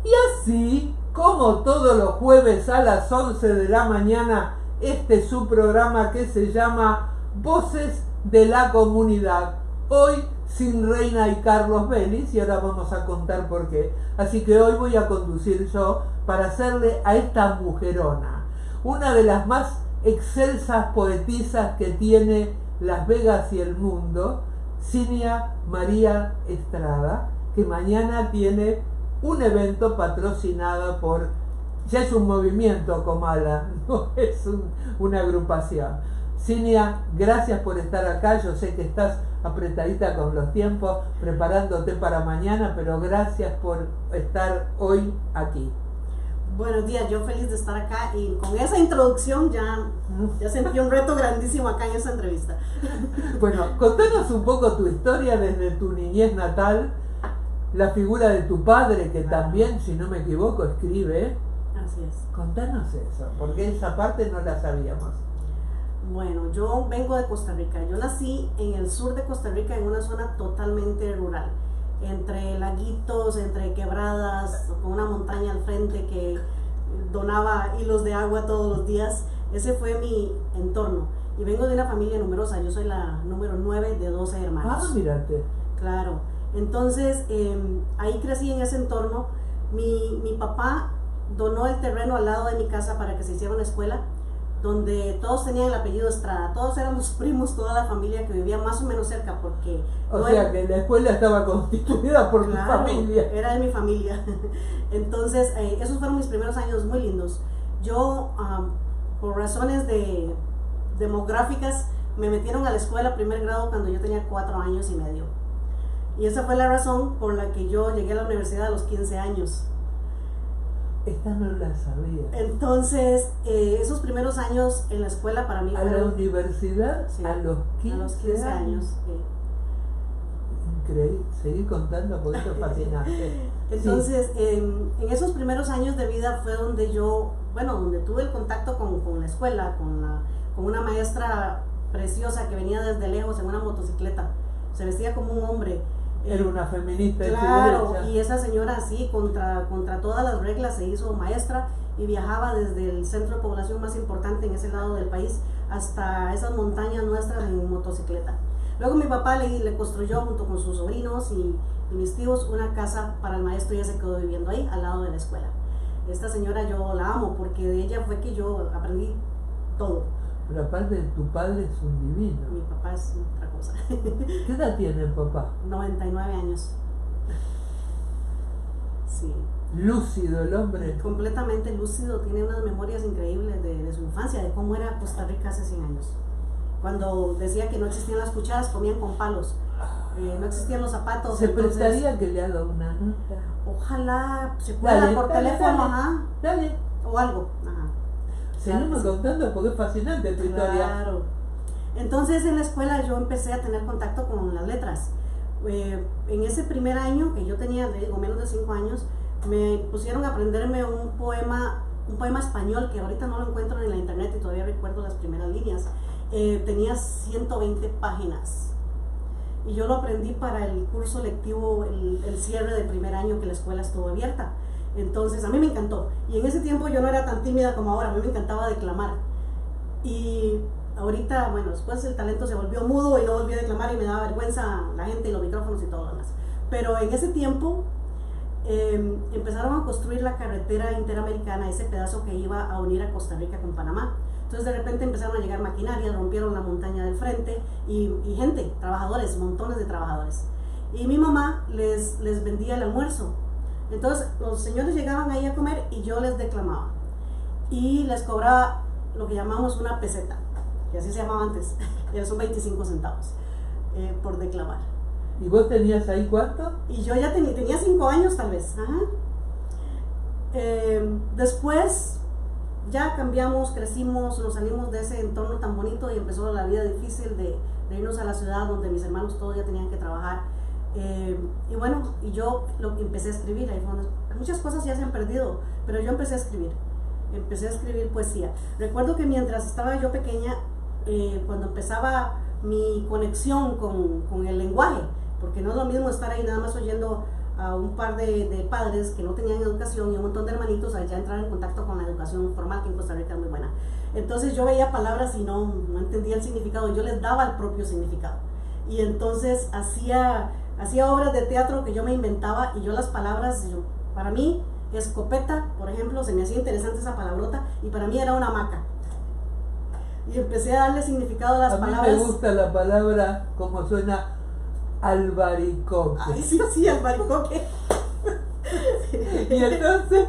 Y así, como todos los jueves a las 11 de la mañana, este es su programa que se llama Voces de la Comunidad. Hoy sin Reina y Carlos Vélez, y ahora vamos a contar por qué. Así que hoy voy a conducir yo para hacerle a esta mujerona, una de las más excelsas poetisas que tiene Las Vegas y el mundo, Cinia María Estrada, que mañana tiene un evento patrocinado por, ya es un movimiento Comala, no es una agrupación. Cinia, gracias por estar acá, yo sé que estás apretadita con los tiempos, preparándote para mañana, pero gracias por estar hoy aquí. Buenos días, yo feliz de estar acá y con esa introducción ya sentí un reto grandísimo acá en esta entrevista. Bueno, contanos un poco tu historia desde tu niñez natal, la figura de tu padre que también, si no me equivoco, escribe. Así es. Contanos eso, porque esa parte no la sabíamos. Bueno, yo vengo de Costa Rica, yo nací en el sur de Costa Rica en una zona totalmente rural, entre laguitos, entre quebradas, con una montaña al frente que donaba hilos de agua todos los días. Ese fue mi entorno. Y vengo de una familia numerosa, yo soy la número 9 de 12 hermanos. Ah, mírate. Claro, entonces ahí crecí en ese entorno. Mi papá donó el terreno al lado de mi casa para que se hiciera una escuela, donde todos tenían el apellido Estrada, todos éramos primos, toda la familia que vivía más o menos cerca, porque... O sea que la escuela estaba constituida por claro, tu familia. Era de mi familia. Entonces, esos fueron mis primeros años muy lindos. Yo, por razones demográficas, me metieron a la escuela primer grado cuando yo tenía 4 años y medio. Y esa fue la razón por la que yo llegué a la universidad a los 15 años. Esta no la sabía. Entonces, esos primeros años en la escuela para mí fueron... ¿A la universidad? Sí, a los 15 años. Increíble. Seguí contando porque esto es fascinante. Entonces, en esos primeros años de vida fue donde yo, donde tuve el contacto con la escuela, con una maestra preciosa que venía desde lejos en una motocicleta. Se vestía como un hombre. Era una feminista. Claro, y esa señora sí, contra todas las reglas se hizo maestra y viajaba desde el centro de población más importante en ese lado del país hasta esas montañas nuestras en motocicleta. Luego mi papá le construyó junto con sus sobrinos y mis tíos una casa para el maestro y ella se quedó viviendo ahí al lado de la escuela. Esta señora yo la amo porque de ella fue que yo aprendí todo. Pero aparte de tu padre es un divino. Mi papá es otra cosa. ¿Qué edad tiene el papá? 99 años. Sí. Lúcido el hombre. Completamente lúcido, tiene unas memorias increíbles de su infancia, de cómo era Costa Rica hace 100 años. Cuando decía que no existían las cucharas, comían con palos. No existían los zapatos. ¿Se prestaría que le haga una nota? Ojalá se pueda por teléfono, ajá. Dale. O algo, ajá. Seguimos contando porque es fascinante tu historia. Claro. Entonces en la escuela yo empecé a tener contacto con las letras. En ese primer año, que yo tenía, menos de 5 años, me pusieron a aprenderme un poema español que ahorita no lo encuentro en la internet y todavía recuerdo las primeras líneas. Tenía 120 páginas y yo lo aprendí para el curso lectivo, el cierre de primer año que la escuela estuvo abierta. Entonces a mí me encantó y en ese tiempo yo no era tan tímida como ahora, a mí me encantaba declamar y ahorita, después el talento se volvió mudo y no volví a declamar y me daba vergüenza la gente y los micrófonos y todo lo demás, pero en ese tiempo empezaron a construir la carretera interamericana, ese pedazo que iba a unir a Costa Rica con Panamá. Entonces de repente empezaron a llegar maquinarias, rompieron la montaña del frente y gente, trabajadores, montones de trabajadores. Y mi mamá les vendía el almuerzo. Entonces los señores llegaban ahí a comer y yo les declamaba. Y les cobraba lo que llamamos una peseta, que así se llamaba antes, son 25 centavos por declamar. ¿Y vos tenías ahí cuánto? Y yo ya tenía 5 años tal vez. Ajá. Después ya cambiamos, crecimos, nos salimos de ese entorno tan bonito y empezó la vida difícil de irnos a la ciudad donde mis hermanos todos ya tenían que trabajar. Y yo empecé a escribir. Muchas cosas ya se han perdido, pero yo empecé a escribir poesía. Recuerdo que mientras estaba yo pequeña, cuando empezaba mi conexión con el lenguaje, porque no es lo mismo estar ahí nada más oyendo a un par de padres que no tenían educación y un montón de hermanitos a ya entrar en contacto con la educación formal, que en Costa Rica es muy buena. Entonces yo veía palabras y no entendía el significado, yo les daba el propio significado. Y entonces hacía obras de teatro que yo me inventaba, y yo las palabras, para mí, escopeta, por ejemplo, se me hacía interesante esa palabrota, y para mí era una hamaca. Y empecé a darle significado a las palabras. A mí me gusta la palabra como suena, albaricoque. Ay, sí, albaricoque. Y entonces...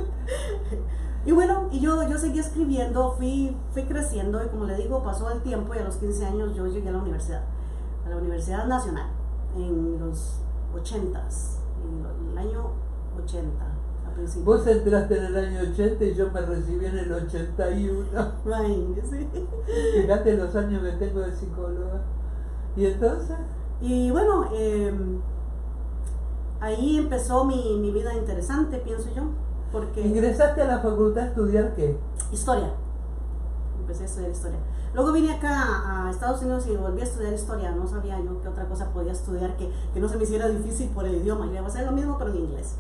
Y bueno, y yo seguí escribiendo, fui creciendo, y como le digo, pasó el tiempo, y a los 15 años yo llegué a la Universidad Nacional, en los 80s, en el año 80. Vos entraste en el año 80 y yo me recibí en el 81. Ay, sí. Fíjate los años que tengo de psicóloga. ¿Y entonces? Y bueno, ahí empezó mi vida interesante, pienso yo. Porque ¿ingresaste a la facultad a estudiar qué? Historia. Empecé a estudiar historia. Luego vine acá a Estados Unidos y volví a estudiar historia. No sabía yo qué otra cosa podía estudiar que no se me hiciera difícil por el idioma. Yo iba a hacer lo mismo pero en inglés.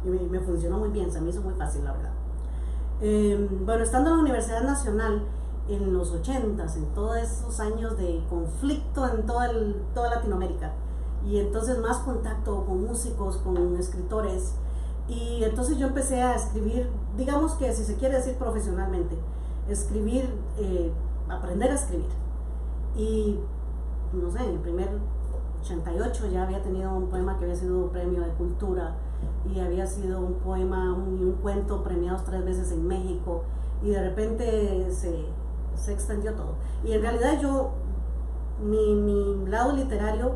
Y me funcionó muy bien, se me hizo muy fácil, la verdad. Bueno, estando en la Universidad Nacional en los 80s, en todos esos años de conflicto en toda Latinoamérica, y entonces más contacto con músicos, con escritores, y entonces yo empecé a escribir, digamos que si se quiere decir profesionalmente, aprender a escribir. Y no sé, en el primer 88 ya había tenido un poema que había sido premio de cultura, y había sido un poema y un cuento premiados 3 veces en México, y de repente se extendió todo. Y en realidad mi lado literario,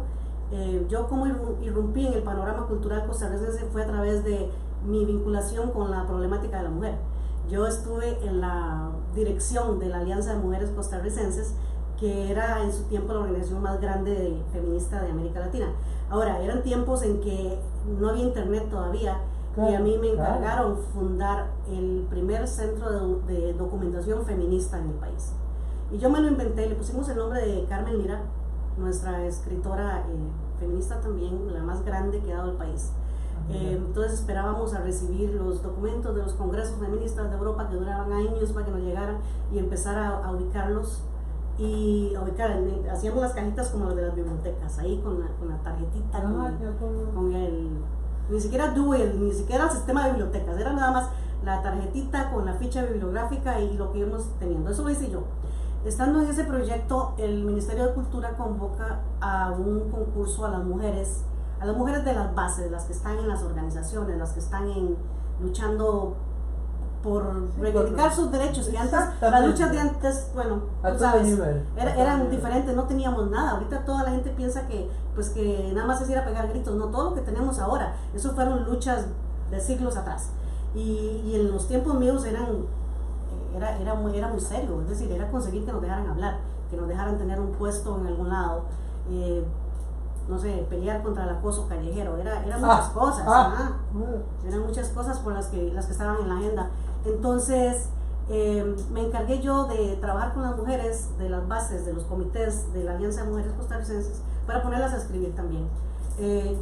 yo como irrumpí en el panorama cultural costarricense fue a través de mi vinculación con la problemática de la mujer. Yo estuve en la dirección de la Alianza de Mujeres Costarricenses, que era en su tiempo la organización más grande feminista de América Latina. Ahora, eran tiempos en que no había internet todavía, y a mí me encargaron fundar el primer centro de documentación feminista en el país. Y yo me lo inventé, le pusimos el nombre de Carmen Lira, nuestra escritora feminista también, la más grande que ha dado el país. Entonces esperábamos a recibir los documentos de los congresos feministas de Europa, que duraban años para que nos llegaran, y empezar a ubicarlos. Hacíamos las cajitas como las de las bibliotecas, ahí con la tarjetita, ni siquiera DUE, ni siquiera el sistema de bibliotecas, era nada más la tarjetita con la ficha bibliográfica y lo que íbamos teniendo. Eso lo hice yo. Estando en ese proyecto, el Ministerio de Cultura convoca a un concurso a las mujeres de las bases, las que están en las organizaciones, las que están luchando por reivindicar sus derechos. Y antes, las luchas de antes, bueno, tú sabes, eran diferentes, no teníamos nada. Ahorita toda la gente piensa que nada más es ir a pegar gritos. No, todo lo que tenemos ahora, eso fueron luchas de siglos atrás. Y en los tiempos míos era muy serio, es decir, era conseguir que nos dejaran hablar, que nos dejaran tener un puesto en algún lado, no sé, pelear contra el acoso callejero, eran muchas cosas, eran muchas cosas por las que estaban en la agenda. Entonces me encargué yo de trabajar con las mujeres de las bases, de los comités de la Alianza de Mujeres Costarricenses, para ponerlas a escribir también.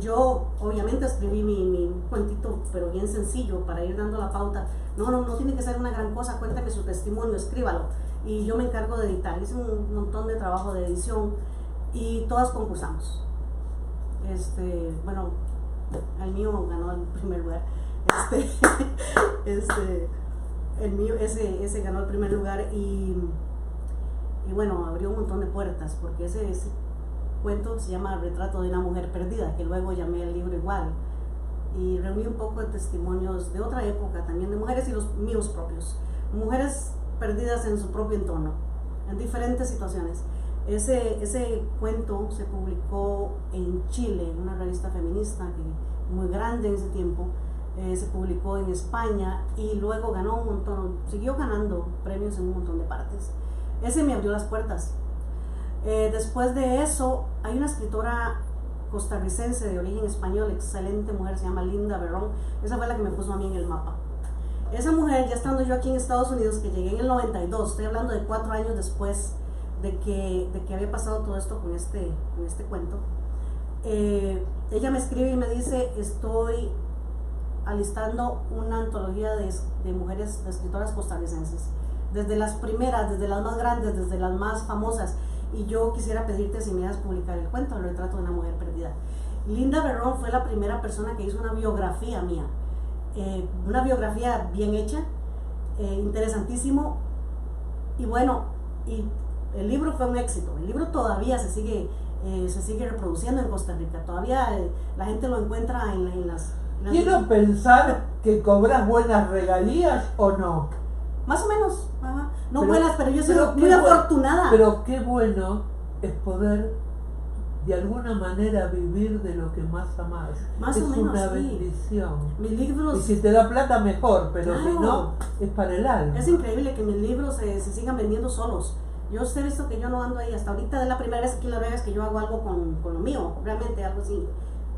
Yo obviamente escribí mi cuentito, pero bien sencillo, para ir dando la pauta. No tiene que ser una gran cosa, cuéntame su testimonio, escríbalo. Y yo me encargo de editar, hice un montón de trabajo de edición, y todas concursamos. Bueno, el mío ganó el primer lugar. El mío, ese ganó el primer lugar, y bueno, abrió un montón de puertas, porque ese cuento se llama Retrato de una mujer perdida, que luego llamé el libro igual, y reuní un poco de testimonios de otra época también, de mujeres y los míos propios, mujeres perdidas en su propio entorno, en diferentes situaciones. Ese cuento se publicó en Chile, en una revista feminista muy grande en ese tiempo. Se publicó en España, y luego ganó un montón, siguió ganando premios en un montón de partes. Ese me abrió las puertas. Después de eso, hay una escritora costarricense de origen español, excelente mujer, se llama Linda Berrón. Esa fue la que me puso a mí en el mapa. Esa mujer, ya estando yo aquí en Estados Unidos, que llegué en el 92, estoy hablando de 4 años después de que había pasado todo esto con este cuento, ella me escribe y me dice, estoy alistando una antología de mujeres, de escritoras costarricenses, desde las primeras, desde las más grandes, desde las más famosas, y yo quisiera pedirte si me das publicar el cuento, el retrato de una mujer perdida. Linda Berrón fue la primera persona que hizo una biografía mía, una biografía bien hecha, interesantísimo, y bueno, y el libro fue un éxito. El libro todavía se sigue reproduciendo en Costa Rica, todavía la gente lo encuentra en las Quiero pensar que cobras buenas regalías o no. Más o menos, no buenas, pero yo soy muy afortunada. Pero qué bueno es poder de alguna manera vivir de lo que más amás. Más es o menos, una sí. bendición. Mis libros, y si te da plata mejor, pero claro, si no, es para el alma. es increíble que mis libros se sigan vendiendo solos. Yo he visto que yo no ando ahí, hasta ahorita es la primera vez aquí en Las Vegas que yo hago algo con lo mío, realmente algo así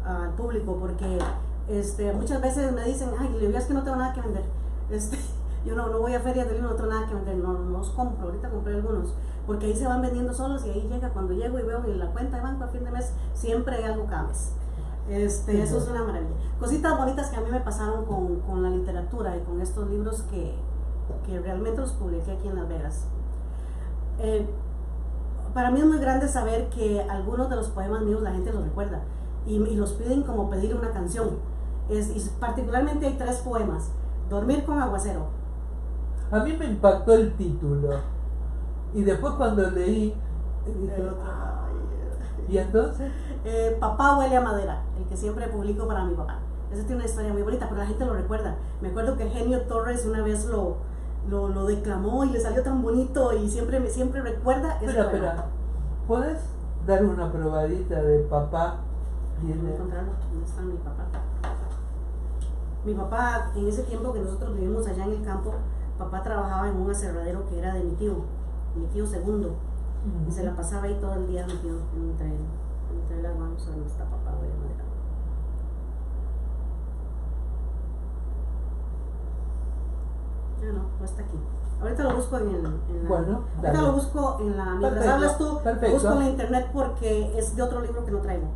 al público, porque muchas veces me dicen, ay, es que no tengo nada que vender. Yo no voy a ferias de libros, no tengo nada que vender, no los compro, ahorita compré algunos, porque ahí se van vendiendo solos y ahí llega, cuando llego y veo en la cuenta de banco a fin de mes, siempre hay algo cada mes. Eso es una maravilla. Cositas bonitas que a mí me pasaron con la literatura y con estos libros que realmente los publiqué aquí en Las Vegas. Para mí es muy grande saber que algunos de los poemas míos la gente los recuerda y los piden como pedir una canción. Y particularmente hay 3 poemas. Dormir con aguacero. A mí me impactó el título y después cuando leí dije, ¿y entonces? Papá huele a madera, el que siempre publico para mi papá. Ese tiene una historia muy bonita, pero la gente lo recuerda. Me acuerdo que Genio Torres una vez lo declamó y le salió tan bonito y siempre recuerda ese poema. Espera, ¿puedes dar una probadita de papá? Encontrarlo, ¿dónde está mi papá? Mi papá, en ese tiempo que nosotros vivimos allá en el campo, papá trabajaba en un aserradero que era de mi tío segundo, y se la pasaba ahí todo el día mi tío entre las manos. ¿Dónde está papá? Voy a madera. No está aquí. Ahorita lo busco ahorita lo busco en la, mientras perfecto, hablas tú, perfecto. Lo busco en la internet porque es de otro libro que no traigo.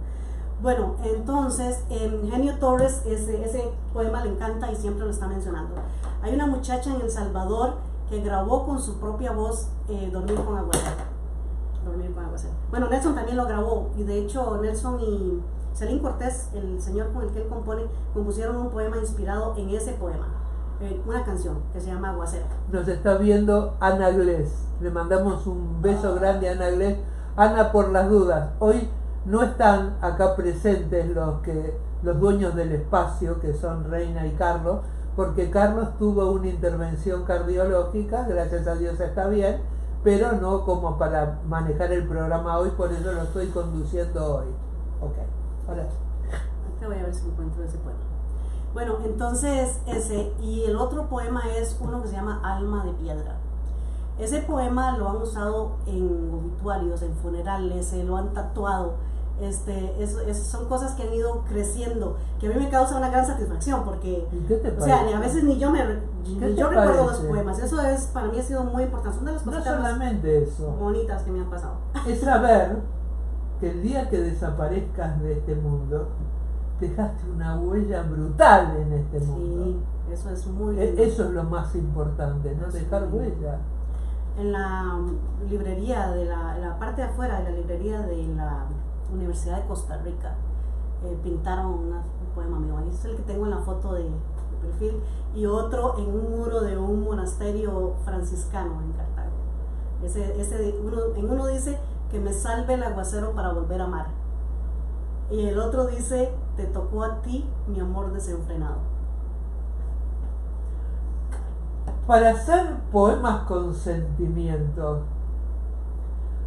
Bueno, entonces, Genio Torres, ese poema le encanta y siempre lo está mencionando. Hay una muchacha en El Salvador que grabó con su propia voz Dormir con aguacero. Bueno, Nelson también lo grabó, y de hecho Nelson y Celín Cortés, el señor con el que él compone, compusieron un poema inspirado en ese poema, una canción que se llama Aguacero. Nos está viendo Ana Glés, le mandamos un beso grande a Ana Glés. Ana, por las dudas, hoy no están acá presentes los dueños del espacio, que son Reina y Carlos, porque Carlos tuvo una intervención cardiológica, gracias a Dios está bien, pero no como para manejar el programa hoy, por eso lo estoy conduciendo hoy. Ok, ahora te voy a ver si encuentro ese poema. Bueno, entonces y el otro poema es uno que se llama Alma de Piedra. Ese poema lo han usado en obituarios, en funerales, lo han tatuado. Son cosas que han ido creciendo, que a mí me causa una gran satisfacción, porque o sea, a veces ni yo recuerdo los poemas. Eso para mí ha sido muy importante. Son de las cosas no solamente eso, bonitas que me han pasado. Es saber que el día que desaparezcas de este mundo dejaste una huella brutal en este mundo. Sí, eso es muy lindo. Eso es lo más importante, ¿no? Dejar huella. En la librería de la parte de afuera de la librería de la Universidad de Costa Rica pintaron un poema mío. Ese es el que tengo en la foto de perfil, y otro en un muro de un monasterio franciscano en Cartago. En uno dice que me salve el aguacero para volver a amar, y el otro dice te tocó a ti mi amor desenfrenado. Para hacer poemas con sentimiento,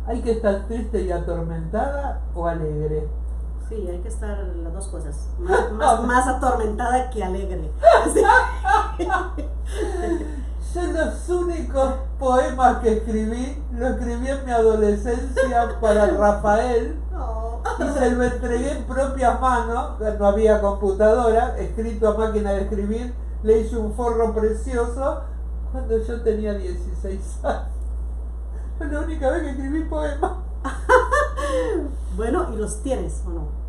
¿hay que estar triste y atormentada o alegre? Sí, hay que estar las dos cosas, más atormentada que alegre. Yo los únicos poemas que escribí, lo escribí en mi adolescencia para Rafael, y se lo entregué en propias manos, no había computadora, escrito a máquina de escribir, le hice un forro precioso cuando yo tenía 16 años. Fue la única vez que escribí poemas. Bueno, ¿y los tienes o no?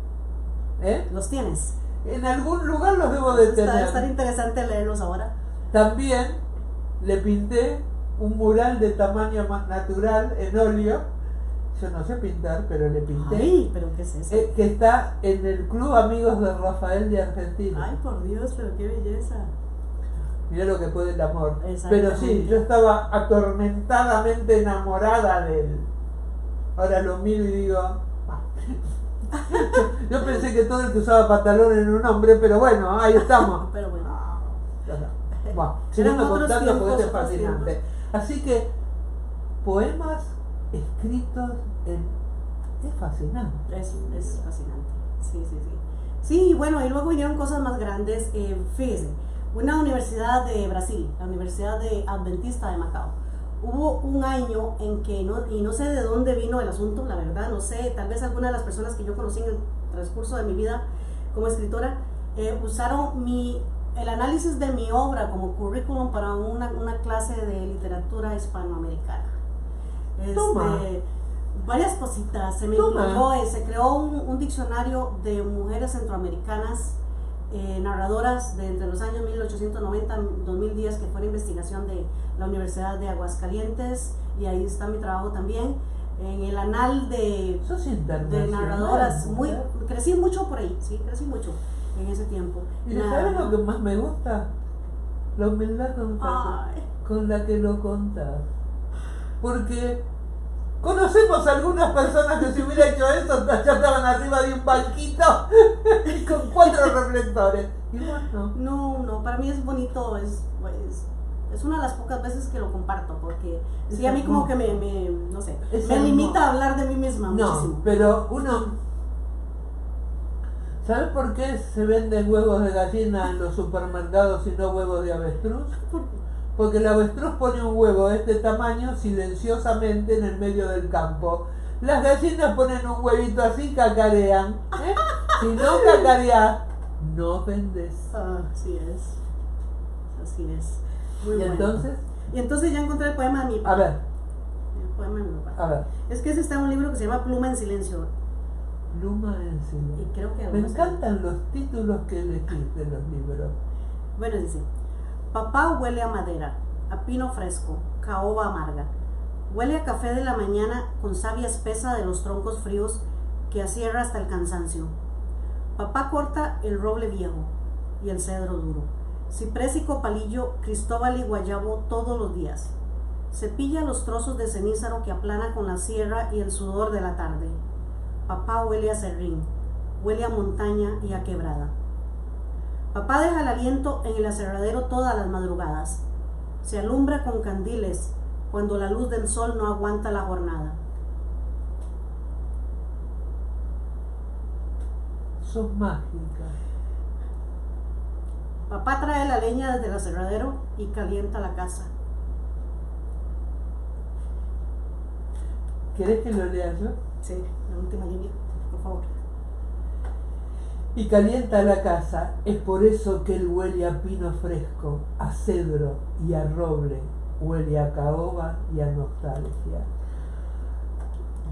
¿Eh? ¿Los tienes? En algún lugar los debo de tener. Va a estar interesante leerlos ahora. También le pinté un mural de tamaño más natural en óleo. Yo no sé pintar, pero le pinté. Ay, pero ¿qué es eso? Que está en el Club Amigos de Rafael de Argentina. Ay, por Dios, pero qué belleza. Mirá lo que puede el amor. Exactamente. Pero sí, yo estaba atormentadamente enamorada de él. Ahora lo miro y digo... Yo pensé que todo el que usaba pantalón era un hombre, pero bueno, ahí estamos. Pero bueno. Bueno, Eran sigamos otros contando porque esto es tiempos, otros fascinante. Así que, poemas escritos en... Es fascinante. Es fascinante. Sí, sí, sí. Sí, bueno, y luego vinieron cosas más grandes. Fíjese, una universidad de Brasil, la Universidad de Adventista de Macao. Hubo un año en que, y no sé de dónde vino el asunto, la verdad, no sé, tal vez alguna de las personas que yo conocí en el transcurso de mi vida como escritora, usaron el análisis de mi obra como currículum para una clase de literatura hispanoamericana. Varias cositas, se me incluyó, se creó un diccionario de mujeres centroamericanas, narradoras de entre los años 1890 y 2010, que fue una investigación de la Universidad de Aguascalientes, y ahí está mi trabajo también, en el anal de narradoras. Crecí mucho por ahí, sí, crecí mucho en ese tiempo. ¿Y sabes lo que más me gusta? La humildad con la que lo contás. Porque conocemos a algunas personas que si hubiera hecho eso ya estaban arriba de un banquito con 4 reflectores. Y bueno, no, para mí es bonito, es una de las pocas veces que lo comparto, porque sí, a mí como que no sé, me limita a hablar de mí misma muchísimo. No, pero ¿sabes por qué se venden huevos de gallina en los supermercados y no huevos de avestruz? Porque el avestruz pone un huevo de este tamaño silenciosamente en el medio del campo. Las gallinas ponen un huevito así, cacarean. Si no cacareas, no vendes. Así es. Así es. Muy ¿Y bueno. entonces? Y entonces ya encontré el poema de mi papá. A ver. El poema de mi papá. A ver. Es que ese está en un libro que se llama Pluma en Silencio. Pluma en Silencio. Y creo que Me encantan los títulos que elegís de los libros. Bueno, dice: papá huele a madera, a pino fresco, caoba amarga. Huele a café de la mañana con savia espesa de los troncos fríos que acierra hasta el cansancio. Papá corta el roble viejo y el cedro duro, ciprés y copalillo, cristóbal y guayabo todos los días. Cepilla los trozos de cenízaro que aplana con la sierra y el sudor de la tarde. Papá huele a serrín, huele a montaña y a quebrada. Papá deja el aliento en el aserradero todas las madrugadas. Se alumbra con candiles cuando la luz del sol no aguanta la jornada. Sos mágica. Papá trae la leña desde el aserradero y calienta la casa. ¿Querés que lo lea yo? Sí, la última línea, por favor. Y calienta la casa, es por eso que él huele a pino fresco, a cedro y a roble, huele a caoba y a nostalgia.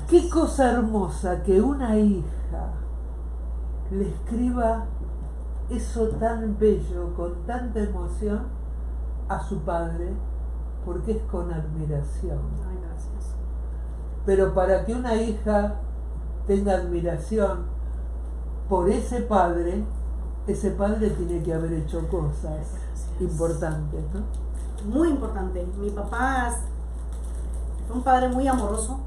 Qué cosa hermosa que una hija le escriba eso tan bello, con tanta emoción, a su padre, porque es con admiración. Ay, gracias. Pero para que una hija tenga admiración por ese padre tiene que haber hecho cosas importantes, ¿no? Muy importante. Mi papá fue un padre muy amoroso,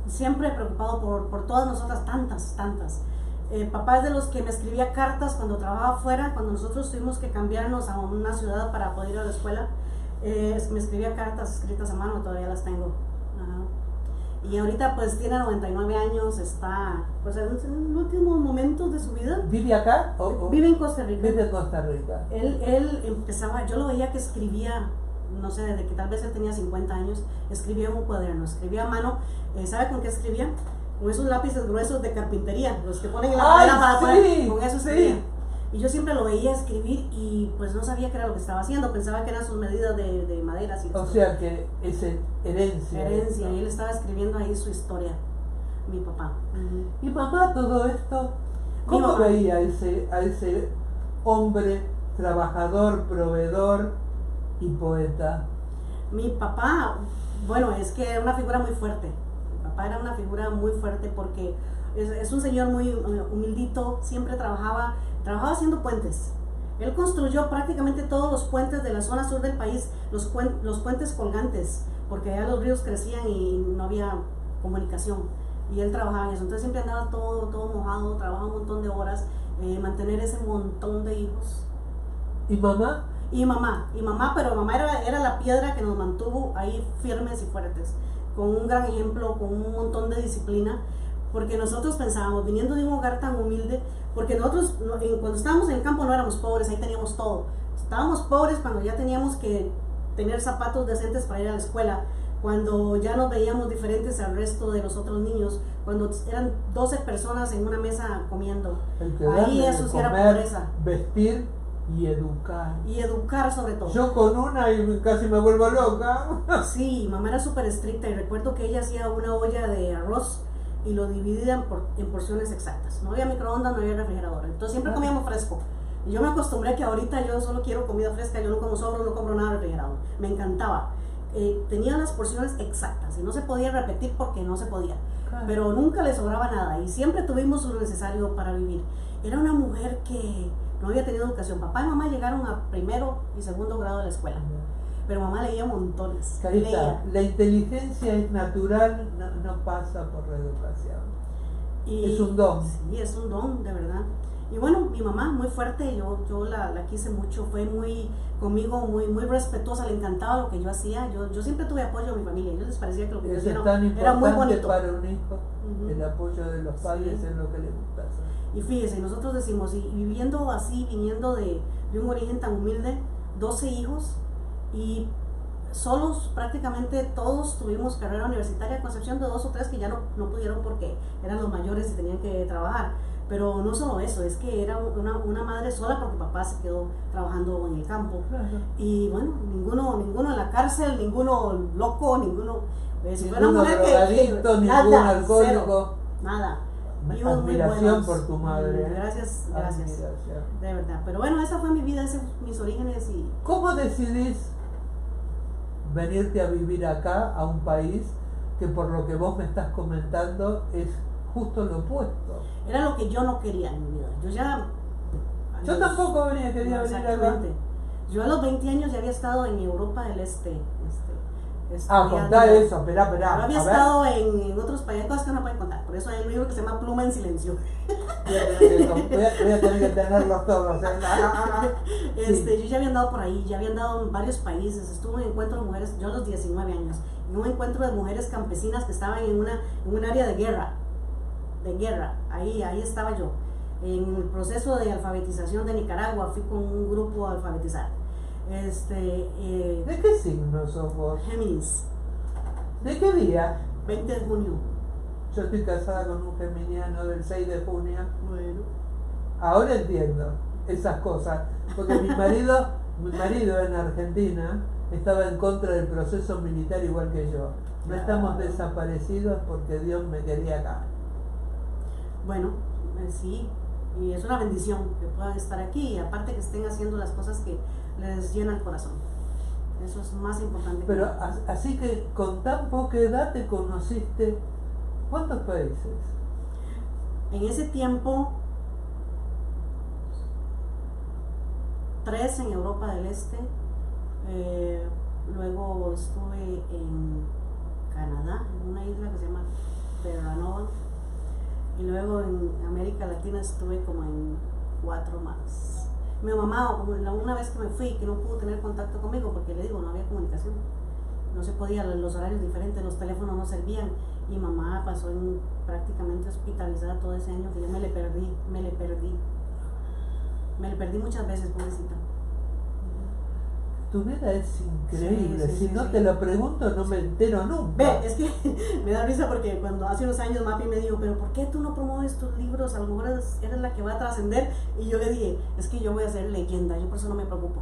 siempre preocupado por todas nosotras, tantas. Papá es de los que me escribía cartas cuando trabajaba afuera, cuando nosotros tuvimos que cambiarnos a una ciudad para poder ir a la escuela. Me escribía cartas escritas a mano, todavía las tengo. Y ahorita pues tiene 99 años, está pues en los últimos momentos de su vida. ¿Vive acá? Vive en Costa Rica. Vive en Costa Rica. Él empezaba, yo lo veía que escribía, no sé, desde que tal vez él tenía 50 años, escribía en un cuaderno, escribía a mano. ¿Sabe con qué escribía? Con esos lápices gruesos de carpintería, los que ponen en la madera para poner, con eso escribía. Y yo siempre lo veía escribir y pues no sabía qué era lo que estaba haciendo, pensaba que eran sus medidas de maderas. O sea que es herencia. Herencia, y él estaba escribiendo ahí su historia. Mi papá. ¿Y mamá todo esto? Mi ¿Cómo mamá. veía a ese hombre trabajador, proveedor y poeta? Mi papá, bueno, es que era una figura muy fuerte. Mi papá era una figura muy fuerte porque es un señor muy humildito, siempre trabajaba haciendo puentes. Él construyó prácticamente todos los puentes de la zona sur del país, los puentes colgantes, porque allá los ríos crecían y no había comunicación. Y él trabajaba en eso. Entonces siempre andaba todo mojado, trabajaba un montón de horas, mantener ese montón de hijos. ¿Y mamá? Y mamá, pero mamá era la piedra que nos mantuvo ahí firmes y fuertes, con un gran ejemplo, con un montón de disciplina, porque nosotros pensábamos, viniendo de un hogar tan humilde, porque nosotros cuando estábamos en el campo no éramos pobres, ahí teníamos todo. Estábamos pobres cuando ya teníamos que tener zapatos decentes para ir a la escuela, cuando ya nos veíamos diferentes al resto de los otros niños, cuando eran 12 personas en una mesa comiendo. Ahí eso sí era pobreza. Vestir y educar. Y educar sobre todo. Yo con una y casi me vuelvo loca. Sí, mamá era súper estricta y recuerdo que ella hacía una olla de arroz y lo dividía en porciones exactas. No había microondas, no había refrigerador. Entonces siempre comíamos fresco. Y yo me acostumbré que ahorita yo solo quiero comida fresca, yo no como sobro, no compro nada refrigerado. Me encantaba. Tenía las porciones exactas y no se podía repetir porque no se podía. Claro. Pero nunca le sobraba nada y siempre tuvimos lo necesario para vivir. Era una mujer que no había tenido educación. Papá y mamá llegaron a primero y segundo grado de la escuela, pero mamá leía montones. Carita, leía. La inteligencia es natural, no pasa por la educación. Es un don. Sí, es un don, de verdad. Y bueno, mi mamá muy fuerte, yo la quise mucho, fue muy conmigo, muy respetuosa, le encantaba lo que yo hacía. Yo siempre tuve apoyo de mi familia, a ellos les parecía que lo que yo hacía era muy bonito. Para un hijo, el apoyo de los padres es lo que le gusta hacer. Y fíjese, nosotros decimos, y viviendo así, viniendo de un origen tan humilde, 12 hijos, y solos prácticamente todos tuvimos carrera universitaria, con excepción de 2 o 3 que ya no pudieron porque eran los mayores y tenían que trabajar. Pero no solo eso, es que era una madre sola porque papá se quedó trabajando en el campo. Y bueno, ninguno en la cárcel, ninguno loco, ninguno una mujer drogadicto, ningún alcohólico. Cero, nada. Admiración por tu madre. Gracias. Admiración. De verdad. Pero bueno, esa fue mi vida, esos mis orígenes. Y ¿cómo decidís venirte a vivir acá, a un país que por lo que vos me estás comentando es justo lo opuesto? Era lo que yo no quería en mi vida. Yo tampoco quería venir acá. Yo a los 20 años ya había estado en Europa del Este. Contá eso, espera. Yo había estado en otros países, cosas que no pueden contar. Por eso hay un libro que se llama Pluma en Silencio. Voy a tener que tenerlos todos. Yo ya había andado por ahí, ya había andado en varios países. Estuve en un encuentro de mujeres, yo a los 19 años, en un encuentro de mujeres campesinas que estaban en un área de guerra. Ahí estaba yo. En el proceso de alfabetización de Nicaragua, fui con un grupo a alfabetizar. ¿De qué signo sos vos? Géminis. ¿De qué día? 20 de junio. Yo estoy casada con un geminiano del 6 de junio. Bueno. Ahora entiendo esas cosas, porque mi marido en Argentina estaba en contra del proceso militar igual que yo. No estamos desaparecidos porque Dios me quería acá. Bueno, sí, y es una bendición que puedan estar aquí y aparte que estén haciendo las cosas que les llenan el corazón. Eso es más importante. Pero así que con tan poca edad te conociste ¿cuántos países? En ese tiempo 3 en Europa del Este, luego estuve en Canadá, en una isla que se llama Terranova, y luego en América Latina estuve como en 4 más. Mi mamá, una vez que me fui, que no pudo tener contacto conmigo, porque le digo, no había comunicación, no se podía, los horarios diferentes, los teléfonos no servían, y mamá pasó prácticamente hospitalizada todo ese año, que yo me le perdí muchas veces, pobrecita. Tu vida es increíble, sí, si no te lo pregunto no me entero nunca. Ve, es que me da risa porque cuando hace unos años Mapi me dijo, pero ¿por qué tú no promueves tus libros? A lo mejor eres la que va a trascender. Y yo le dije, es que yo voy a ser leyenda, yo por eso no me preocupo.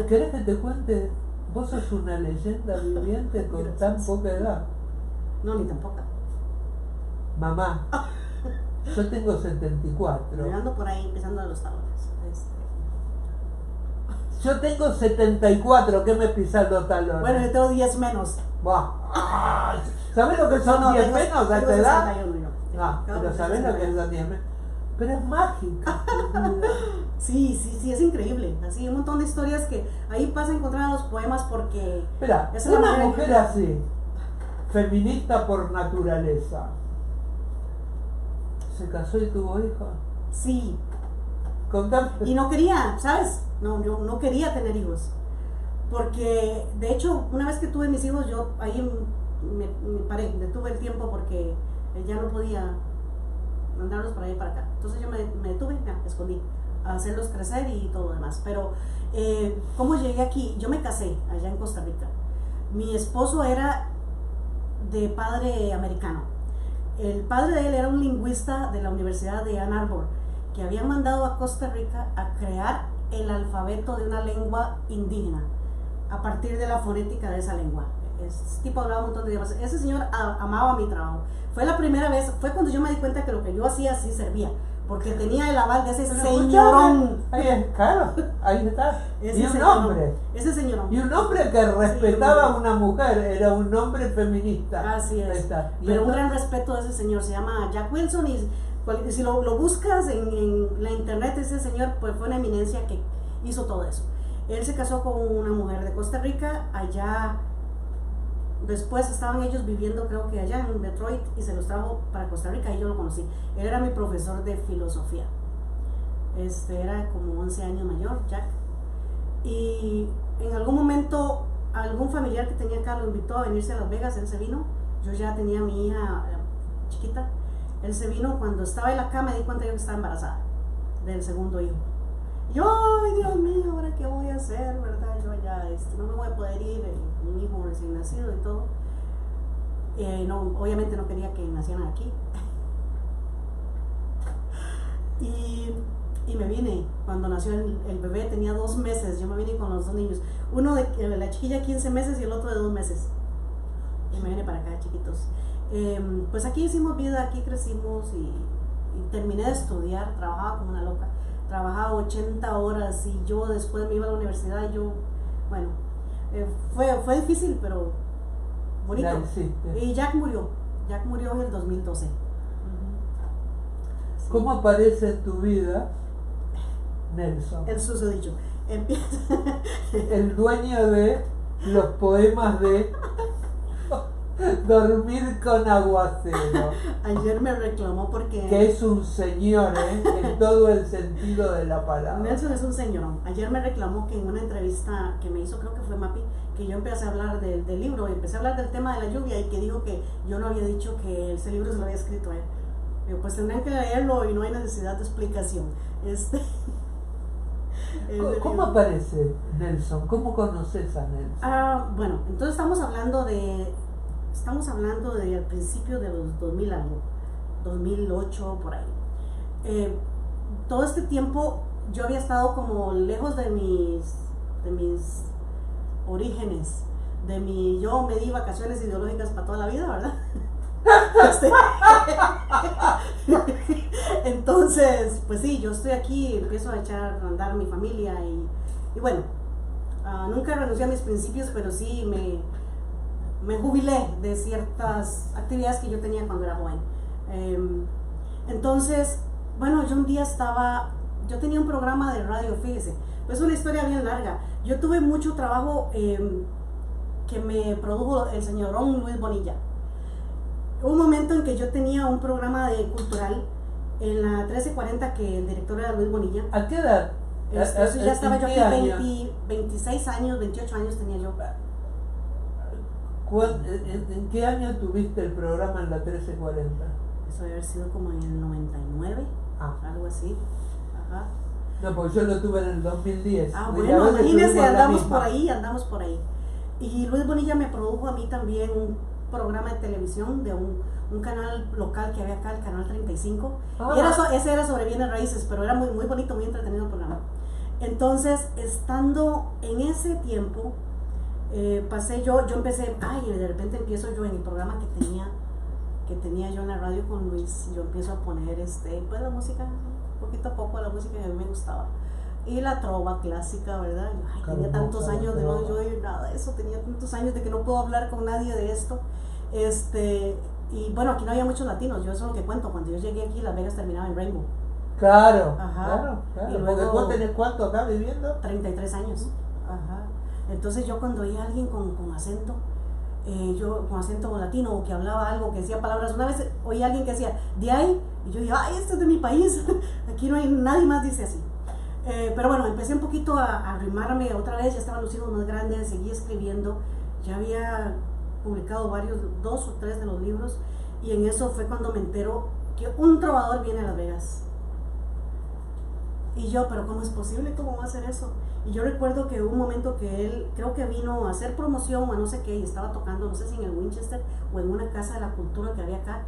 ¿Querés que te cuente? Vos sos una leyenda viviente con tan poca edad. No, ni tampoco. Mamá, yo tengo 74. Yo ando por ahí empezando a los talones. Yo tengo 74, ¿qué me pisas los talones? Bueno, yo tengo 10 menos. Buah. ¿Sabes lo que son No, 10 tengo- menos a tengo esta edad? 61 yo. No, pero ¿sabes lo que son 10 menos? Pero es mágica. Sí, es increíble. Así, un montón de historias que ahí vas a encontrar en los poemas porque... Espera, esa es la una manera mujer que- así, feminista por naturaleza, ¿se casó y tuvo hijos? Sí, Contame. y no quería, ¿sabes? No, yo no quería tener hijos. Porque, de hecho, una vez que tuve mis hijos, yo ahí me paré, detuve el tiempo porque ya no podía mandarlos para allá y para acá. Entonces yo me detuve, me escondí a hacerlos crecer y todo lo demás. Pero, ¿cómo llegué aquí? Yo me casé allá en Costa Rica. Mi esposo era de padre americano. El padre de él era un lingüista de la Universidad de Ann Arbor, que había mandado a Costa Rica a crear el alfabeto de una lengua indígena a partir de la fonética de esa lengua. Ese tipo hablaba un montón de idiomas. Ese señor amaba mi trabajo. Fue la primera vez, fue cuando yo me di cuenta que lo que yo hacía sí servía, porque tenía el aval de ese Pero señorón. Claro, ahí está. Ese Y un señorón, hombre. Ese señorón. Y un hombre que respetaba Sí, a una mujer, era un hombre feminista. Así Ahí es. está. Y Pero un entonces- gran respeto de ese señor. Se llama Jack Wilson y si lo buscas en la internet, ese señor pues fue una eminencia que hizo todo eso. Él se casó con una mujer de Costa Rica, allá después estaban ellos viviendo creo que allá en Detroit y se los trajo para Costa Rica y yo lo conocí. Él era mi profesor de filosofía. Era como 11 años mayor, Jack. Y en algún momento algún familiar que tenía acá lo invitó a venirse a Las Vegas, él se vino. Yo ya tenía a mi hija chiquita. Él se vino cuando estaba en la cama, me di cuenta yo que estaba embarazada del segundo hijo. Yo, ay Dios mío, ¿ahora qué voy a hacer? ¿Verdad? Yo ya no me voy a poder ir, mi hijo recién nacido y todo. No, obviamente no quería que nacieran aquí. Y me vine, cuando nació el bebé tenía 2 meses, yo me vine con los 2 niños. Uno de la chiquilla 15 meses y el otro de 2 meses. Y me vine para acá, chiquitos. Pues aquí hicimos vida, aquí crecimos y terminé de estudiar, trabajaba como una loca. Trabajaba 80 horas y yo después me iba a la universidad y yo, bueno, fue difícil, pero bonito. La hiciste. Y Jack murió en el 2012. Sí. ¿Cómo aparece en tu vida Nelson? El susodicho. Empieza. El dueño de los poemas de Dormir con aguacero, Ayer me reclamó porque que es un señor, en todo el sentido de la palabra. Nelson es un señorón. Ayer me reclamó que en una entrevista que me hizo, creo que fue Mapi, que yo empecé a hablar del libro, y empecé a hablar del tema de la lluvia y que dijo que yo no había dicho que ese libro se lo había escrito a él. Digo, pues tendrán que leerlo y no hay necesidad de explicación. ¿Cómo aparece Nelson? ¿Cómo conoces a Nelson? Bueno, entonces estamos hablando de al principio de los 2000 algo, 2008 por ahí. Todo este tiempo yo había estado como lejos de mis orígenes, yo me di vacaciones ideológicas para toda la vida, ¿verdad? Entonces, pues sí, yo estoy aquí, empiezo a echar a andar a mi familia y bueno, nunca renuncié a mis principios, pero sí me jubilé de ciertas actividades que yo tenía cuando era joven. Entonces, bueno, yo un día yo tenía un programa de radio, fíjese, pues una historia bien larga. Yo tuve mucho trabajo que me produjo el señorón Luis Bonilla. Hubo un momento en que yo tenía un programa cultural en la 1340 que el director era Luis Bonilla. ¿A qué edad? Eso ya estaba yo ¿En qué aquí, año? 26 años, 28 años tenía yo. ¿En qué año tuviste el programa en la 1340? Eso debe haber sido como en el 99, algo así. Ajá. No, porque yo lo tuve en el 2010. Bueno, imagínense, andamos por ahí. Y Luis Bonilla me produjo a mí también un programa de televisión de un canal local que había acá, el canal 35. Y ese era sobre bienes raíces, pero era muy, muy bonito, muy entretenido el programa. Entonces, estando en ese tiempo, yo empecé, y de repente empiezo yo en el programa que tenía yo en la radio con Luis, yo empiezo a poner pues la música, poquito a poco la música que a mí me gustaba. Y la trova clásica, ¿verdad? Tenía tantos años de no yo oír nada de eso, tenía tantos años de que no puedo hablar con nadie de esto. Y bueno, aquí no había muchos latinos, yo eso es lo que cuento, cuando yo llegué aquí Las Vegas terminaba en Rainbow. Claro, Ajá. claro. Y luego, ¿Vos tenés cuánto acá viviendo? 33 años. Ajá. Entonces yo cuando oía a alguien con acento, yo con acento latino, o que hablaba algo, que decía palabras, una vez oí a alguien que decía, de ahí, y yo dije, esto es de mi país, aquí no hay nadie más dice así. Pero bueno, empecé un poquito a arrimarme otra vez, ya estaban los hijos más grandes, seguí escribiendo, ya había publicado 2 o 3 de los libros, y en eso fue cuando me entero que un trovador viene a Las Vegas. Y yo, pero ¿cómo es posible? ¿Cómo va a hacer eso? Y yo recuerdo que hubo un momento que él, creo que vino a hacer promoción o no sé qué, y estaba tocando, no sé si en el Winchester o en una casa de la cultura que había acá.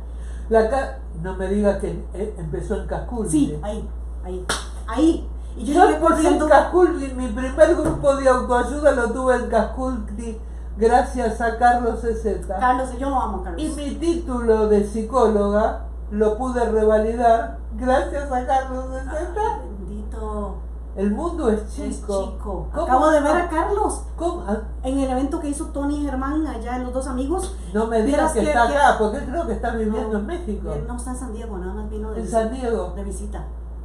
No me digas que empezó en Casculli. Sí, ahí. Y yo empecé en Casculli, mi primer grupo de autoayuda lo tuve en Casculli, gracias a Carlos Ezeta. Carlos, yo lo amo, Carlos. Y mi título de psicóloga lo pude revalidar gracias a Carlos Ezeta. Bendito. El mundo es chico. Es chico. Acabo de ver a Carlos. ¿Cómo? En el evento que hizo Tony y Germán allá en Los Dos Amigos. No me digas que está acá, porque él creo que está viviendo en México. No, está en San Diego, nada más vino en San Diego. De visita.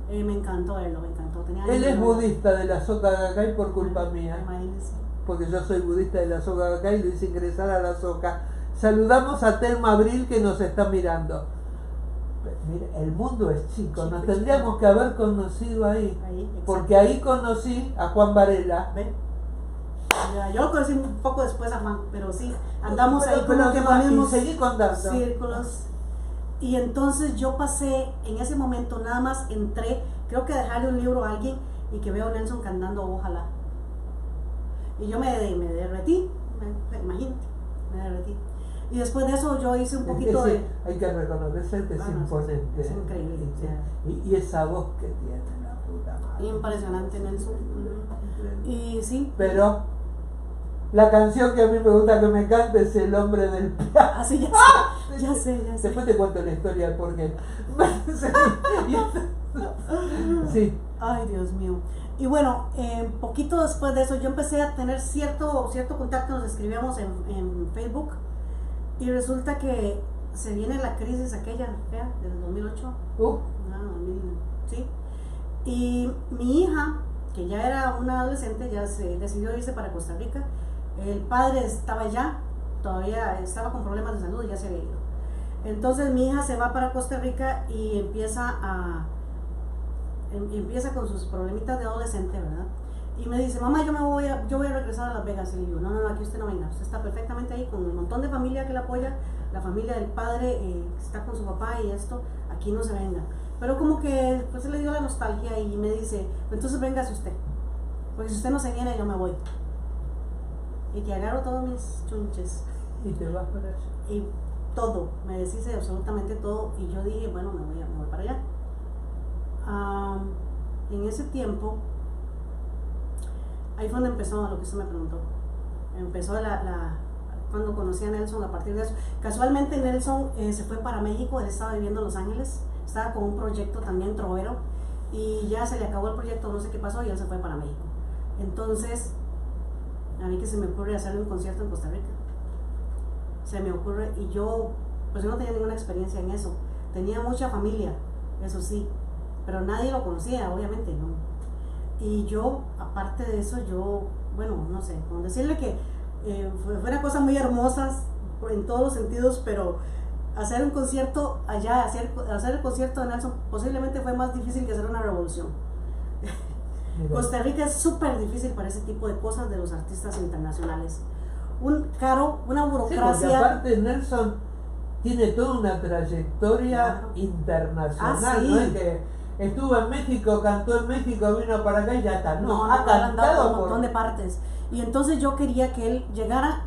Me encantó verlo, me encantó. Él es budista de la Soka Gakkai por culpa mía. Imagínense. Porque yo soy budista de la Soka Gakkai y lo hice ingresar a la Soka. Saludamos a Telma Abril que nos está mirando. Mira, el mundo es chico, nos tendríamos que haber conocido ahí, porque ahí conocí a Juan Varela. ¿Ven? Yo lo conocí un poco después a Juan, pero sí, andamos ahí como que los mismos seguí contando. Círculos. Y entonces yo pasé, en ese momento nada más entré, creo que dejarle un libro a alguien y que veo a Nelson cantando Ojalá. Y yo me derretí, imagínate, me derretí. Y después de eso yo hice un poquito de... Hay que reconocer que es imponente. Es increíble. Y esa voz que tiene, la puta madre. Impresionante, Nelson. Y sí. Pero la canción que a mí me gusta que me cante es El Hombre del Piano. Ah, sí, ya sé. Después te cuento la historia del porqué. Sí. Ay, Dios mío. Y bueno, poquito después de eso yo empecé a tener cierto contacto, nos escribíamos en Facebook. Y resulta que se viene la crisis aquella, fea, del 2008. Sí. Y mi hija, que ya era una adolescente, ya se decidió irse para Costa Rica. El padre estaba allá, todavía estaba con problemas de salud y ya se había ido. Entonces mi hija se va para Costa Rica y empieza con sus problemitas de adolescente, ¿verdad? Y me dice, mamá, yo voy a regresar a Las Vegas. Y le digo, no, aquí usted no venga, usted está perfectamente ahí con un montón de familia que la apoya, la familia del padre está con su papá y esto, aquí no se venga. Pero como que pues le dio la nostalgia y me dice, entonces véngase usted, porque si usted no se viene yo me voy. Y que agarro todos mis chunches. Y te vas para allá. Y todo, me deshice absolutamente todo y yo dije, bueno, me voy para allá. En ese tiempo, ahí fue donde empezó lo que usted me preguntó. Empezó cuando conocí a Nelson, a partir de eso. Casualmente Nelson se fue para México, él estaba viviendo en Los Ángeles, estaba con un proyecto también trovero y ya se le acabó el proyecto, no sé qué pasó y él se fue para México. Entonces, a mí que se me ocurre hacerle un concierto en Costa Rica. Se me ocurre y yo no tenía ninguna experiencia en eso. Tenía mucha familia, eso sí, pero nadie lo conocía, obviamente, ¿no? Y yo, aparte de eso, no sé, como decirle que fue una cosa muy hermosa en todos los sentidos, pero hacer un concierto allá, hacer el concierto de Nelson posiblemente fue más difícil que hacer una revolución. Costa Rica es súper difícil para ese tipo de cosas de los artistas internacionales. Una burocracia. Sí, porque aparte Nelson tiene toda una trayectoria internacional, sí. No es que estuvo en México, cantó en México, vino para acá y ya está. No, ha cantado por un montón de partes. Y entonces yo quería que él llegara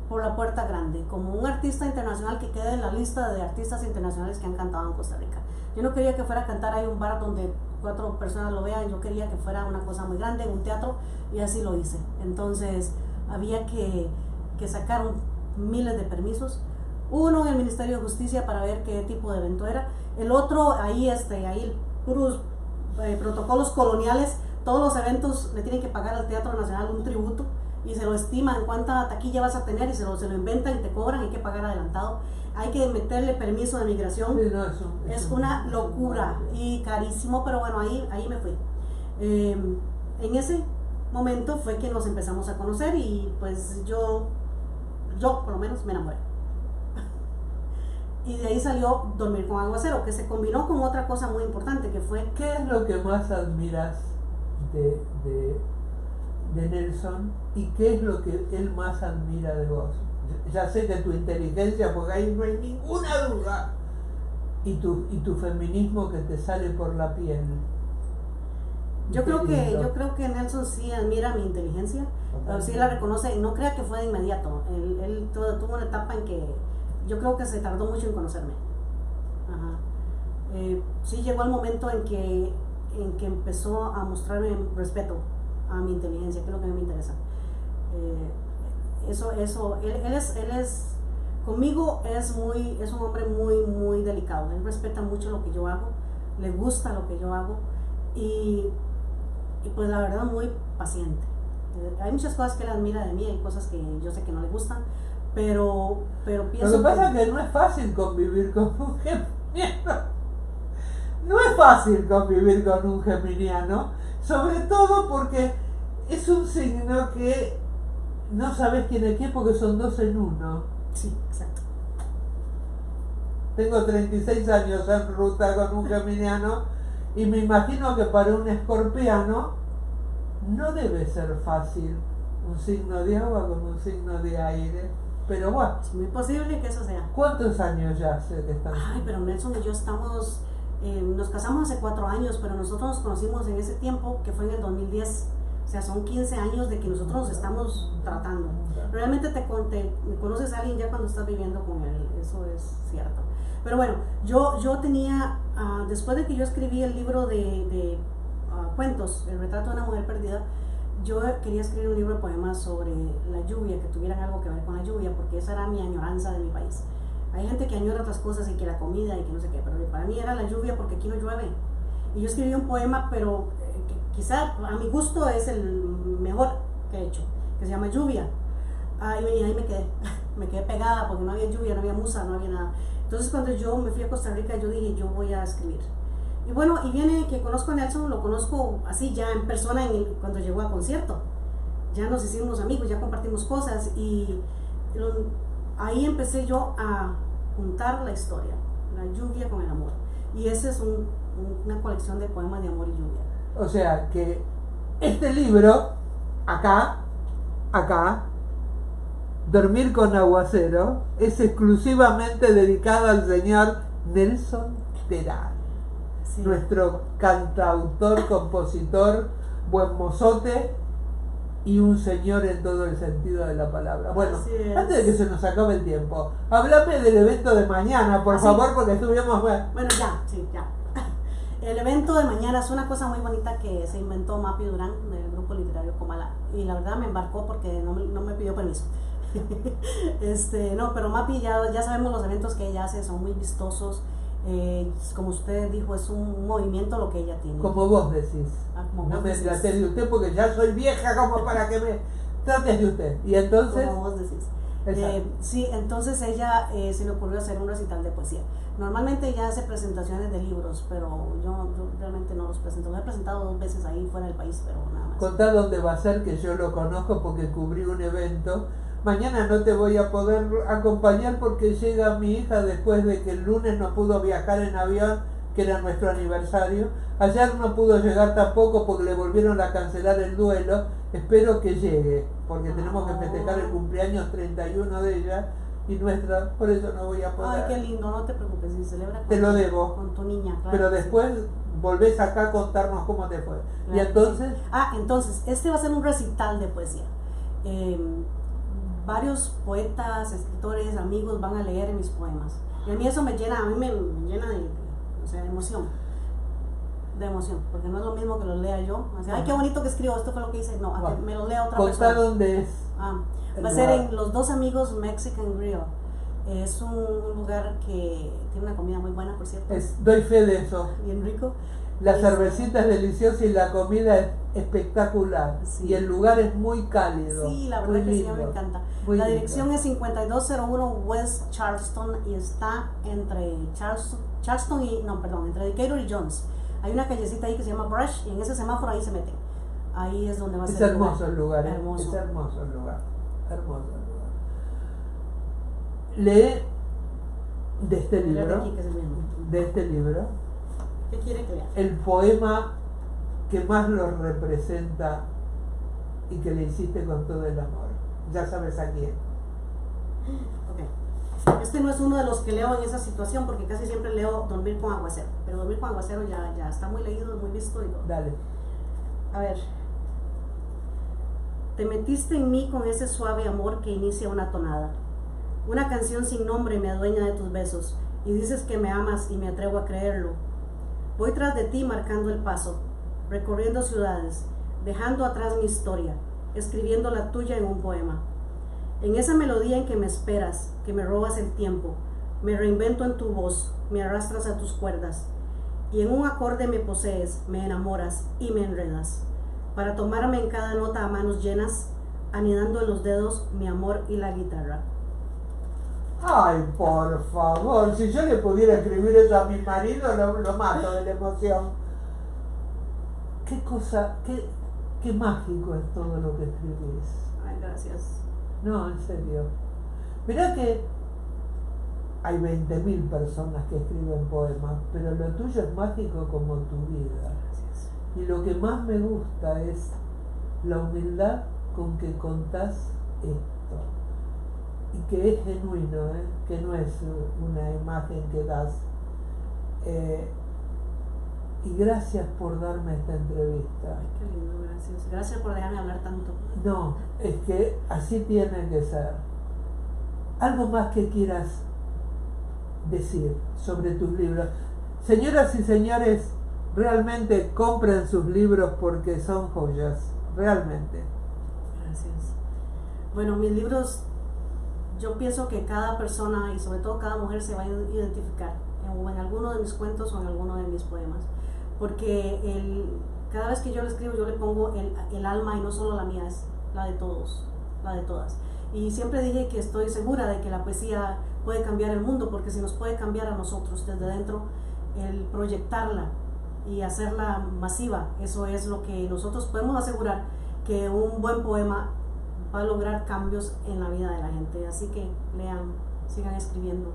por la puerta grande, como un artista internacional que quede en la lista de artistas internacionales que han cantado en Costa Rica. Yo no quería que fuera a cantar ahí un bar donde 4 personas lo vean, yo quería que fuera una cosa muy grande, en un teatro, y así lo hice. Entonces, había que sacar miles de permisos. Uno en el Ministerio de Justicia para ver qué tipo de evento era. El otro, ahí puros protocolos coloniales. Todos los eventos le tienen que pagar al Teatro Nacional un tributo y se lo estiman cuánta taquilla vas a tener y se lo inventan y te cobran, hay que pagar adelantado. Hay que meterle permiso de migración. Sí, no, es una locura y carísimo, pero bueno, ahí me fui. En ese momento fue que nos empezamos a conocer y pues yo por lo menos me enamoré. Y de ahí salió Dormir con Aguacero, que se combinó con otra cosa muy importante que fue... ¿Qué es lo que más admiras de Nelson y qué es lo que él más admira de vos? Ya sé que tu inteligencia, porque ahí no hay ninguna duda, y tu feminismo que te sale por la piel. Yo creo que Nelson sí admira mi inteligencia, sí la reconoce, y no crea que fue de inmediato. Él tuvo una etapa en que yo creo que se tardó mucho en conocerme. Sí llegó el momento en que empezó a mostrarme respeto a mi inteligencia, que es lo que a mí me interesa. Él es conmigo es un hombre muy, muy delicado. Él respeta mucho lo que yo hago, le gusta lo que yo hago y pues la verdad muy paciente. Hay muchas cosas que él admira de mí, hay cosas que yo sé que no le gustan, pero pienso... Lo que pasa es que no es fácil convivir con un geminiano. No es fácil convivir con un geminiano, sobre todo porque es un signo que no sabes quién es quién porque son dos en uno. Sí, exacto. Tengo 36 años en ruta con un geminiano y me imagino que para un escorpiano no debe ser fácil un signo de agua con un signo de aire. Pero bueno. Es muy posible que eso sea. ¿Cuántos años ya hace que están? Ay, pero Nelson y yo estamos... nos casamos hace 4 años, pero nosotros nos conocimos en ese tiempo, que fue en el 2010. O sea, son 15 años de que nosotros nos estamos tratando. Realmente te conoces a alguien ya cuando estás viviendo con él, eso es cierto. Pero bueno, yo tenía, después de que yo escribí el libro de cuentos, El retrato de una mujer perdida, yo quería escribir un libro de poemas sobre la lluvia, que tuvieran algo que ver con la lluvia, porque esa era mi añoranza de mi país. Hay gente que añora otras cosas y que la comida y que no sé qué, pero para mí era la lluvia porque aquí no llueve. Y yo escribí un poema, pero quizá a mi gusto es el mejor que he hecho, que se llama Lluvia. Y ahí me quedé pegada porque no había lluvia, no había musa, no había nada. Entonces cuando yo me fui a Costa Rica, yo dije, yo voy a escribir. Y bueno, y viene que conozco a Nelson, lo conozco así ya en persona cuando llegó a concierto. Ya nos hicimos amigos, ya compartimos cosas y ahí empecé yo a juntar la historia, la lluvia con el amor. Y esa es una colección de poemas de amor y lluvia. O sea que este libro, acá, Dormir con Aguacero, es exclusivamente dedicado al señor Nelson Terán. Sí. Nuestro cantautor, compositor, buen mozote y un señor en todo el sentido de la palabra. Bueno, antes de que se nos acabe el tiempo, háblame del evento de mañana, por favor, porque estuvimos... Bueno, ya. El evento de mañana es una cosa muy bonita que se inventó Mapi Durán, del grupo literario Comala, y la verdad me embarcó porque no me pidió permiso. No, pero Mapi ya sabemos los eventos que ella hace, son muy vistosos. Como usted dijo, es un movimiento lo que ella tiene. Como vos decís. Como no vos me decís. trates de usted porque ya soy vieja como para que me trates de usted. Y entonces... Como vos decís. Sí, entonces ella se le ocurrió hacer un recital de poesía. Normalmente ella hace presentaciones de libros, pero yo realmente no los presento. Lo he presentado 2 veces ahí fuera del país, pero nada más. Contá dónde va a ser, que yo lo conozco porque cubrí un evento. Mañana no te voy a poder acompañar porque llega mi hija después de que el lunes no pudo viajar en avión, que era nuestro aniversario. Ayer no pudo llegar tampoco porque le volvieron a cancelar el duelo. Espero que llegue, porque tenemos que festejar el cumpleaños 31 de ella y nuestra, por eso no voy a poder. Ay, qué lindo, no te preocupes, si celebra te lo debo. Con tu niña, claro. Pero después volvés acá a contarnos cómo te fue. Claro, y entonces... Sí. Entonces, este va a ser un recital de poesía. Varios poetas, escritores, amigos van a leer mis poemas. Y a mí eso me llena, de emoción. de emoción, porque no es lo mismo que los lea yo. O sea, ay, qué bonito que escribo, esto fue lo que hice. No, a que me lo lea otra persona. persona. ¿Dónde es? Va a ser en Los Dos Amigos Mexican Grill. Es un lugar que tiene una comida muy buena, por cierto. Doy fe de eso. Bien rico. La cervecita es deliciosa y la comida es espectacular. Sí. Y el lugar es muy cálido. Sí, la verdad que sí, me encanta. La dirección es 5201 West Charleston y está entre entre Decatur y Jones. Hay una callecita ahí que se llama Brush y en ese semáforo ahí se meten. Ahí es donde va a ser. Es hermoso el lugar. Hermoso. Es hermoso el lugar. Hermoso el lugar. Lee de este libro. ¿Qué quiere que lea? El poema que más lo representa y que le hiciste con todo el amor. Ya sabes a quién. Ok. Este no es uno de los que leo en esa situación porque casi siempre leo Dormir con Aguacero. Pero Dormir con Aguacero ya está muy leído, muy visto y todo. Dale. A ver. Te metiste en mí con ese suave amor que inicia una tonada. Una canción sin nombre me adueña de tus besos y dices que me amas y me atrevo a creerlo. Voy tras de ti marcando el paso, recorriendo ciudades, dejando atrás mi historia, escribiendo la tuya en un poema. En esa melodía en que me esperas, que me robas el tiempo, me reinvento en tu voz, me arrastras a tus cuerdas, y en un acorde me posees, me enamoras y me enredas, para tomarme en cada nota a manos llenas, anidando en los dedos mi amor y la guitarra. Ay, por favor, si yo le pudiera escribir eso a mi marido, lo mato de la emoción. Qué cosa, qué mágico es todo lo que escribís. Ay, gracias. No, en serio. Mirá que hay 20.000 personas que escriben poemas, pero lo tuyo es mágico como tu vida. Gracias. Y lo que más me gusta es la humildad con que contás esto. Y que es genuino, que no es una imagen que das. Y gracias por darme esta entrevista. Ay, qué lindo, gracias. Gracias por dejarme hablar tanto. No, es que así tiene que ser. Algo más que quieras decir sobre tus libros. Señoras y señores, realmente compren sus libros porque son joyas. Realmente. Gracias. Bueno, mis libros, yo pienso que cada persona y sobre todo cada mujer se va a identificar en alguno de mis cuentos o en alguno de mis poemas, porque cada vez que yo lo escribo yo le pongo el alma y no solo la mía, es la de todos, la de todas. Y siempre dije que estoy segura de que la poesía puede cambiar el mundo, porque si nos puede cambiar a nosotros desde dentro, el proyectarla y hacerla masiva, eso es lo que nosotros podemos asegurar, que un buen poema va a lograr cambios en la vida de la gente. Así que lean, sigan escribiendo.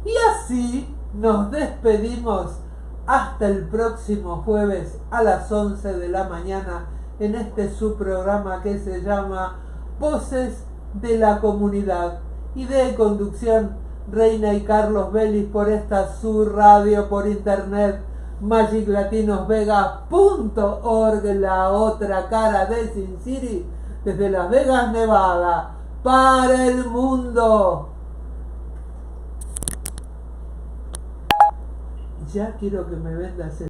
Y así nos despedimos hasta el próximo jueves a las 11 de la mañana en este su programa que se llama Voces de la Comunidad. Idea y conducción Reina y Carlos Vélez por esta su radio por internet magiclatinosvegas.org, la otra cara de Sin City desde Las Vegas, Nevada, para el mundo. Ya quiero que me vendas